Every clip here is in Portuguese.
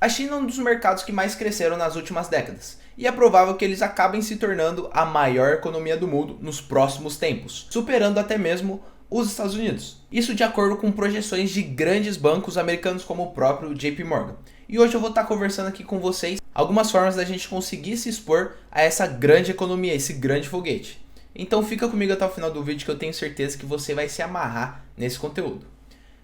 A China é um dos mercados que mais cresceram nas últimas décadas, e é provável que eles acabem se tornando a maior economia do mundo nos próximos tempos, superando até mesmo os Estados Unidos. Isso de acordo com projeções de grandes bancos americanos como o próprio JP Morgan. E hoje eu vou estar conversando aqui com vocês algumas formas da gente conseguir se expor a essa grande economia, esse grande foguete. Então fica comigo até o final do vídeo que eu tenho certeza que você vai se amarrar nesse conteúdo.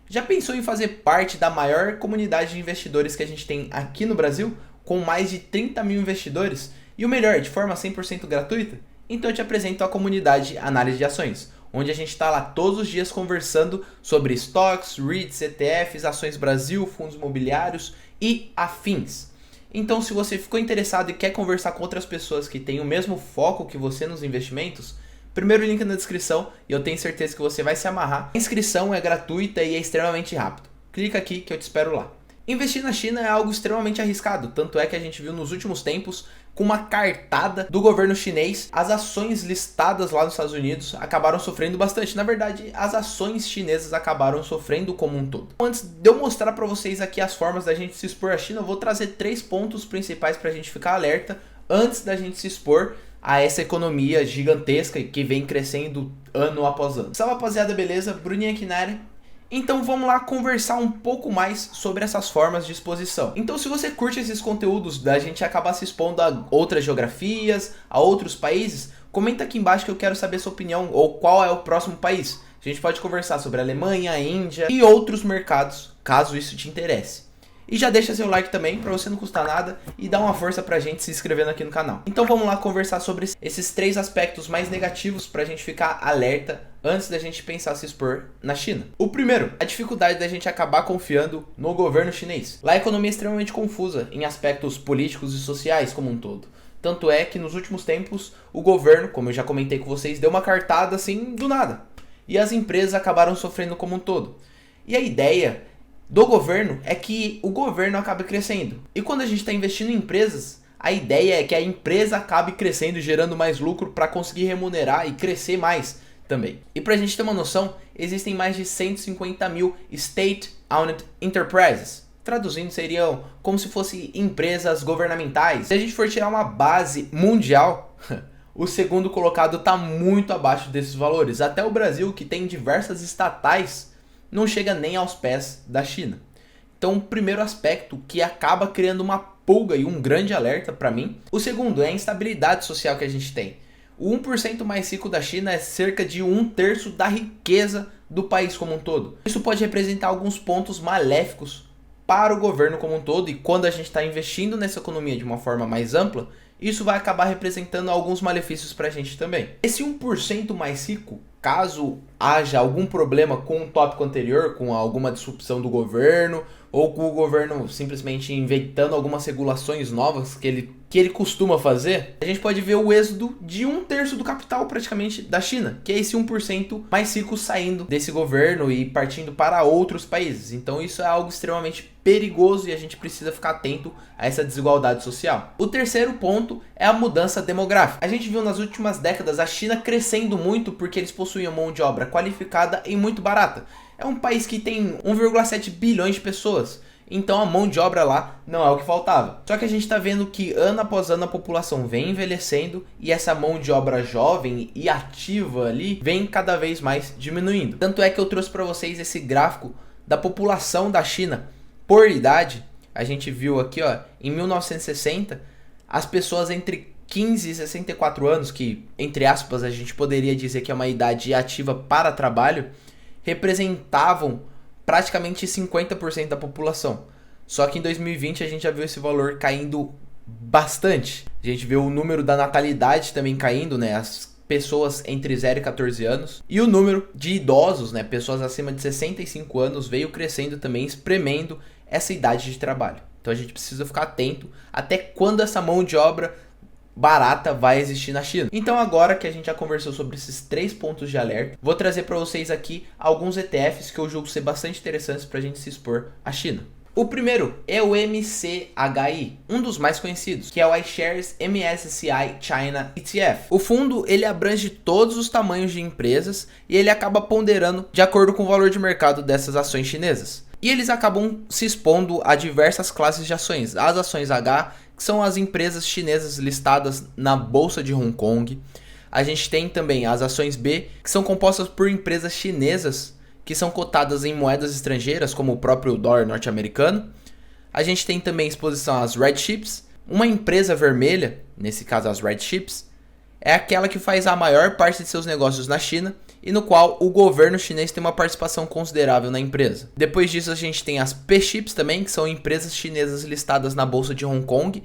Já pensou em fazer parte da maior comunidade de investidores que a gente tem aqui no Brasil, com mais de 30 mil investidores? E o melhor, de forma 100% gratuita? Então eu te apresento a comunidade Análise de Ações, onde a gente está lá todos os dias conversando sobre stocks, REITs, ETFs, ações Brasil, fundos imobiliários e afins. Então se você ficou interessado e quer conversar com outras pessoas que têm o mesmo foco que você nos investimentos, primeiro link na descrição e eu tenho certeza que você vai se amarrar. A inscrição é gratuita e é extremamente rápido. Clica aqui que eu te espero lá. Investir na China é algo extremamente arriscado, tanto é que a gente viu nos últimos tempos, com uma cartada do governo chinês, as ações listadas lá nos Estados Unidos acabaram sofrendo bastante. Na verdade, as ações chinesas acabaram sofrendo como um todo. Antes de eu mostrar para vocês aqui as formas da gente se expor à China, eu vou trazer 3 pontos principais para a gente ficar alerta antes da gente se expor a essa economia gigantesca que vem crescendo ano após ano. Salve rapaziada, beleza? Bruninho aqui na área. Então vamos lá conversar um pouco mais sobre essas formas de exposição. Então se você curte esses conteúdos da gente acabar se expondo a outras geografias, a outros países, comenta aqui embaixo que eu quero saber sua opinião ou qual é o próximo país. A gente pode conversar sobre a Alemanha, a Índia e outros mercados, caso isso te interesse. E já deixa seu like também, para você não custar nada, e dá uma força pra gente se inscrevendo aqui no canal. Então vamos lá conversar sobre esses 3 aspectos mais negativos pra gente ficar alerta antes da gente pensar se expor na China. O primeiro, a dificuldade da gente acabar confiando no governo chinês. Lá a economia é extremamente confusa em aspectos políticos e sociais como um todo. Tanto é que nos últimos tempos o governo, como eu já comentei com vocês, deu uma cartada assim do nada. E as empresas acabaram sofrendo como um todo. E a ideia do governo é que o governo acabe crescendo. E quando a gente está investindo em empresas, a ideia é que a empresa acabe crescendo e gerando mais lucro para conseguir remunerar e crescer mais também. E para a gente ter uma noção, existem mais de 150 mil State-Owned Enterprises. Traduzindo, seriam como se fossem empresas governamentais. Se a gente for tirar uma base mundial, o segundo colocado está muito abaixo desses valores. Até o Brasil, que tem diversas estatais, não chega nem aos pés da China. Então, o primeiro aspecto que acaba criando uma pulga e um grande alerta para mim. O segundo é a instabilidade social que a gente tem. O 1% mais rico da China é cerca de 1/3 da riqueza do país como um todo. Isso pode representar alguns pontos maléficos para o governo como um todo, e quando a gente está investindo nessa economia de uma forma mais ampla, isso vai acabar representando alguns malefícios para a gente também. Esse 1% mais rico, caso haja algum problema com o tópico anterior, com alguma disrupção do governo, ou com o governo simplesmente inventando algumas regulações novas que ele costuma fazer, a gente pode ver o êxodo de 1/3 do capital praticamente da China, que é esse 1% mais rico saindo desse governo e partindo para outros países. Então isso é algo extremamente perigoso e a gente precisa ficar atento a essa desigualdade social. O terceiro ponto é a mudança demográfica. A gente viu nas últimas décadas a China crescendo muito porque eles possuíam mão de obra qualificada e muito barata. É um país que tem 1,7 bilhões de pessoas. Então a mão de obra lá não é o que faltava. Só que a gente está vendo que ano após ano a população vem envelhecendo e essa mão de obra jovem e ativa ali vem cada vez mais diminuindo. Tanto é que eu trouxe para vocês esse gráfico da população da China por idade. A gente viu aqui, ó, em 1960, as pessoas entre 15 e 64 anos, que entre aspas a gente poderia dizer que é uma idade ativa para trabalho, representavam praticamente 50% da população. Só que em 2020 a gente já viu esse valor caindo bastante. A gente vê o número da natalidade também caindo, né? As pessoas entre 0 e 14 anos. E o número de idosos, né? Pessoas acima de 65 anos veio crescendo também, espremendo essa idade de trabalho. Então a gente precisa ficar atento até quando essa mão de obra barata vai existir na China. Então agora que a gente já conversou sobre esses 3 pontos de alerta, vou trazer para vocês aqui alguns ETFs que eu julgo ser bastante interessantes para a gente se expor à China. O primeiro é o MCHI, um dos mais conhecidos, que é o iShares MSCI China ETF. O fundo ele abrange todos os tamanhos de empresas e ele acaba ponderando de acordo com o valor de mercado dessas ações chinesas. E eles acabam se expondo a diversas classes de ações. As ações H, que são as empresas chinesas listadas na Bolsa de Hong Kong. A gente tem também as ações B, que são compostas por empresas chinesas que são cotadas em moedas estrangeiras, como o próprio dólar norte-americano. A gente tem também exposição às Red Chips. Uma empresa vermelha, nesse caso as Red Chips, é aquela que faz a maior parte de seus negócios na China e no qual o governo chinês tem uma participação considerável na empresa. Depois disso a gente tem as P-Chips também, que são empresas chinesas listadas na Bolsa de Hong Kong,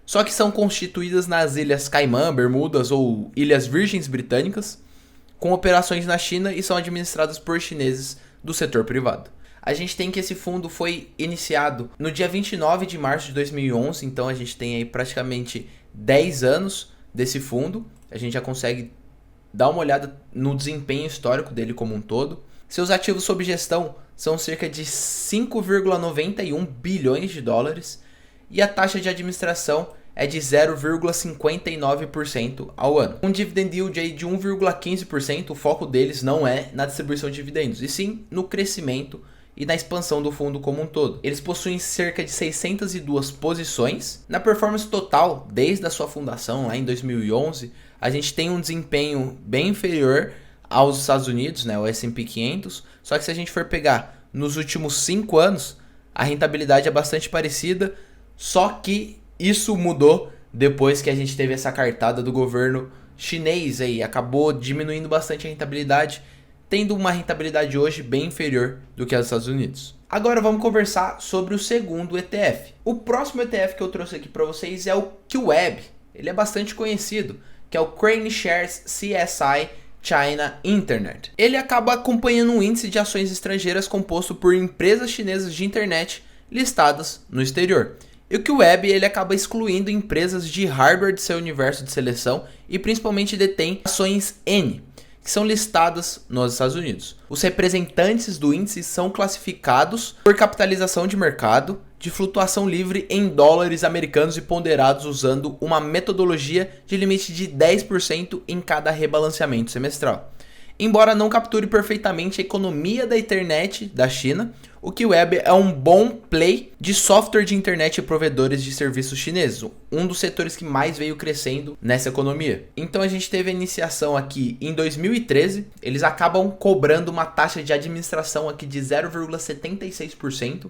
só que são constituídas nas Ilhas Caimã, Bermudas ou Ilhas Virgens Britânicas, com operações na China e são administradas por chineses do setor privado. A gente tem que esse fundo foi iniciado no dia 29 de março de 2011, então a gente tem aí praticamente 10 anos desse fundo. A gente já consegue dar uma olhada no desempenho histórico dele como um todo. Seus ativos sob gestão são cerca de 5,91 bilhões de dólares e a taxa de administração é de 0,59% ao ano. Um dividend yield aí de 1,15%, o foco deles não é na distribuição de dividendos, e sim no crescimento e na expansão do fundo como um todo. Eles possuem cerca de 602 posições. Na performance total, desde a sua fundação lá em 2011, a gente tem um desempenho bem inferior aos Estados Unidos, né, o S&P 500, só que se a gente for pegar nos últimos 5 anos, a rentabilidade é bastante parecida, só que isso mudou depois que a gente teve essa cartada do governo chinês aí, acabou diminuindo bastante a rentabilidade, tendo uma rentabilidade hoje bem inferior do que a dos Estados Unidos. Agora vamos conversar sobre o segundo ETF. O próximo ETF que eu trouxe aqui para vocês é o QWEB. Ele é bastante conhecido, que é o Crane Shares CSI China Internet. Ele acaba acompanhando um índice de ações estrangeiras composto por empresas chinesas de internet listadas no exterior. E o QWEB ele acaba excluindo empresas de hardware de seu universo de seleção e principalmente detém ações N, que são listadas nos Estados Unidos. Os representantes do índice são classificados por capitalização de mercado, de flutuação livre em dólares americanos e ponderados usando uma metodologia de limite de 10% em cada rebalanceamento semestral. Embora não capture perfeitamente a economia da internet da China, o QWEB é um bom play de software de internet e provedores de serviços chineses, um dos setores que mais veio crescendo nessa economia. Então a gente teve a iniciação aqui em 2013, eles acabam cobrando uma taxa de administração aqui de 0,76%,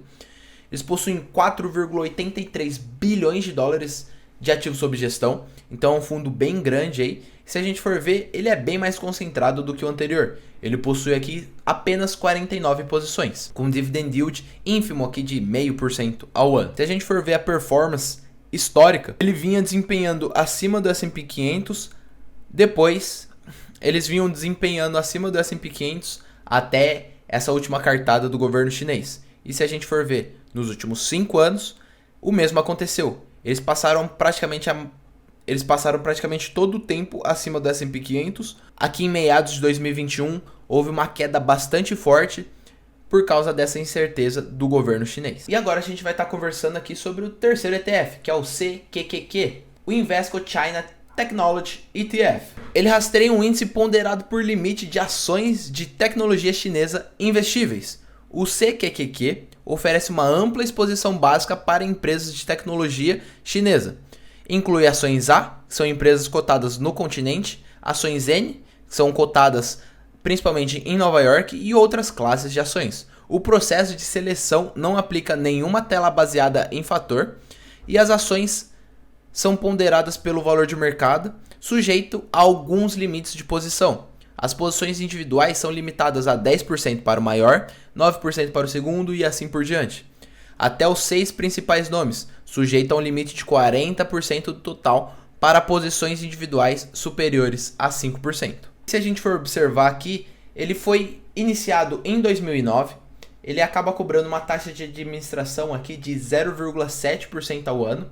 eles possuem 4,83 bilhões de dólares de ativos sob gestão, então é um fundo bem grande aí. Se a gente for ver, ele é bem mais concentrado do que o anterior. Ele possui aqui apenas 49 posições, com dividend yield ínfimo aqui de 0,5% ao ano. Se a gente for ver a performance histórica, ele vinha desempenhando acima do S&P 500, depois eles vinham desempenhando acima do S&P 500 até essa última cartada do governo chinês. E se a gente for ver nos últimos 5 anos, o mesmo aconteceu. Eles passaram praticamente todo o tempo acima do S&P 500. Aqui em meados de 2021, houve uma queda bastante forte por causa dessa incerteza do governo chinês. E agora a gente vai estar conversando aqui sobre o terceiro ETF, que é o CQQQ, o Invesco China Technology ETF. Ele rastreia um índice ponderado por limite de ações de tecnologia chinesa investíveis. O CQQQ oferece uma ampla exposição básica para empresas de tecnologia chinesa. Inclui ações A, que são empresas cotadas no continente, ações N, que são cotadas principalmente em Nova York, e outras classes de ações. O processo de seleção não aplica nenhuma tela baseada em fator, e as ações são ponderadas pelo valor de mercado, sujeito a alguns limites de posição. As posições individuais são limitadas a 10% para o maior, 9% para o segundo e assim por diante. Até os 6 principais nomes, sujeito a um limite de 40% do total para posições individuais superiores a 5%. Se a gente for observar aqui, ele foi iniciado em 2009, ele acaba cobrando uma taxa de administração aqui de 0,7% ao ano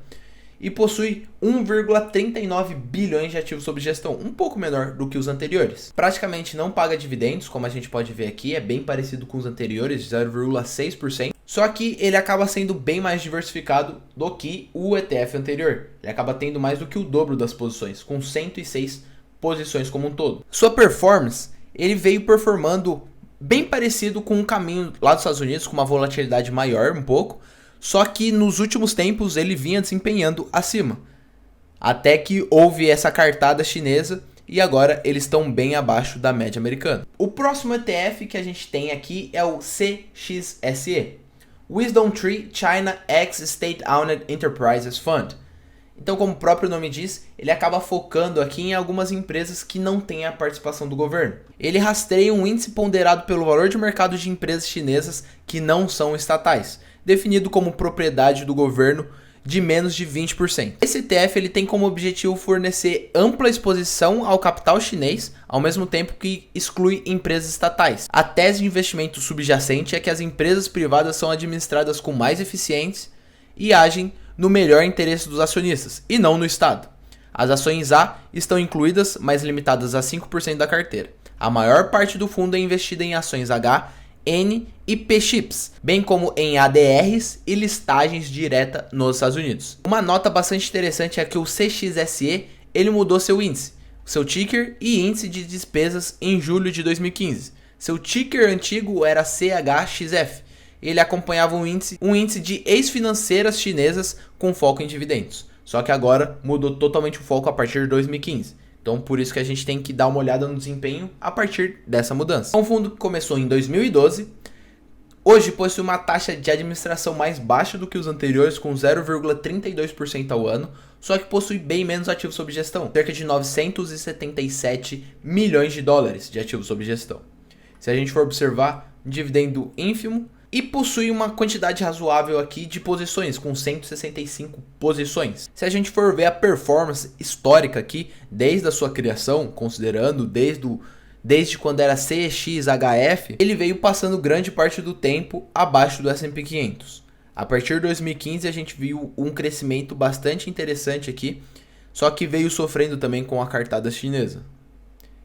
e possui 1,39 bilhões de ativos sob gestão, um pouco menor do que os anteriores. Praticamente não paga dividendos, como a gente pode ver aqui, é bem parecido com os anteriores, 0,6%. Só que ele acaba sendo bem mais diversificado do que o ETF anterior. Ele acaba tendo mais do que o dobro das posições, com 106 posições como um todo. Sua performance, ele veio performando bem parecido com o caminho lá dos Estados Unidos, com uma volatilidade maior um pouco, só que nos últimos tempos ele vinha desempenhando acima. Até que houve essa cartada chinesa e agora eles estão bem abaixo da média americana. O próximo ETF que a gente tem aqui é o CXSE, Wisdom Tree China X State Owned Enterprises Fund. Então, como o próprio nome diz, ele acaba focando aqui em algumas empresas que não têm a participação do governo. Ele rastreia um índice ponderado pelo valor de mercado de empresas chinesas que não são estatais, definido como propriedade do governo de menos de 20%. Esse ETF ele tem como objetivo fornecer ampla exposição ao capital chinês, ao mesmo tempo que exclui empresas estatais. A tese de investimento subjacente é que as empresas privadas são administradas com mais eficiência e agem no melhor interesse dos acionistas, e não no Estado. As ações A estão incluídas, mas limitadas a 5% da carteira. A maior parte do fundo é investida em ações H, N e P-Chips, bem como em ADRs e listagens direta nos Estados Unidos. Uma nota bastante interessante é que o CXSE ele mudou seu índice, seu ticker e índice de despesas em julho de 2015. Seu ticker antigo era CHXF. Ele acompanhava um índice de ex-financeiras chinesas com foco em dividendos. Só que agora mudou totalmente o foco a partir de 2015. Então por isso que a gente tem que dar uma olhada no desempenho a partir dessa mudança. É um fundo que começou em 2012, hoje possui uma taxa de administração mais baixa do que os anteriores, com 0,32% ao ano, só que possui bem menos ativos sob gestão, cerca de 977 milhões de dólares de ativos sob gestão. Se a gente for observar, um dividendo ínfimo, e possui uma quantidade razoável aqui de posições, com 165 posições. Se a gente for ver a performance histórica aqui, desde a sua criação, considerando desde quando era CXHF, ele veio passando grande parte do tempo abaixo do S&P 500. A partir de 2015 a gente viu um crescimento bastante interessante aqui, só que veio sofrendo também com a cartada chinesa.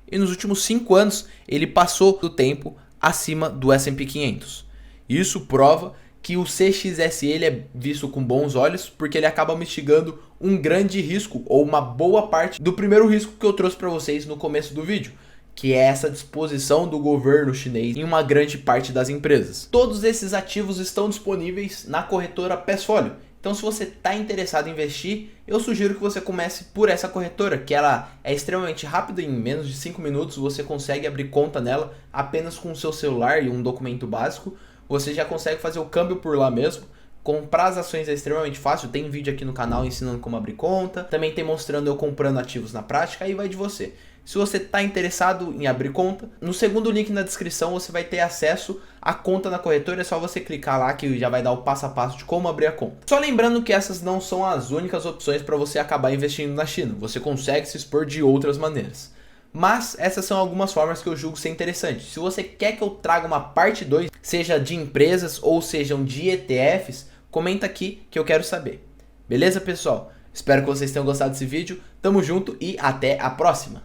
E nos últimos 5 anos ele passou do tempo acima do S&P 500. Isso prova que o CXSE ele é visto com bons olhos, porque ele acaba mitigando um grande risco, ou uma boa parte do primeiro risco que eu trouxe para vocês no começo do vídeo, que é essa disposição do governo chinês em uma grande parte das empresas. Todos esses ativos estão disponíveis na corretora Passfolio. Então se você está interessado em investir, eu sugiro que você comece por essa corretora, que ela é extremamente rápida, em menos de 5 minutos você consegue abrir conta nela apenas com o seu celular e um documento básico. Você já consegue fazer o câmbio por lá mesmo. Comprar as ações é extremamente fácil. Tem vídeo aqui no canal ensinando como abrir conta. Também tem mostrando eu comprando ativos na prática. Aí vai de você. Se você está interessado em abrir conta, no segundo link na descrição você vai ter acesso à conta na corretora. É só você clicar lá que já vai dar o passo a passo de como abrir a conta. Só lembrando que essas não são as únicas opções para você acabar investindo na China. Você consegue se expor de outras maneiras. Mas essas são algumas formas que eu julgo ser interessantes. Se você quer que eu traga uma parte 2, seja de empresas ou sejam de ETFs, comenta aqui que eu quero saber. Beleza, pessoal? Espero que vocês tenham gostado desse vídeo. Tamo junto e até a próxima!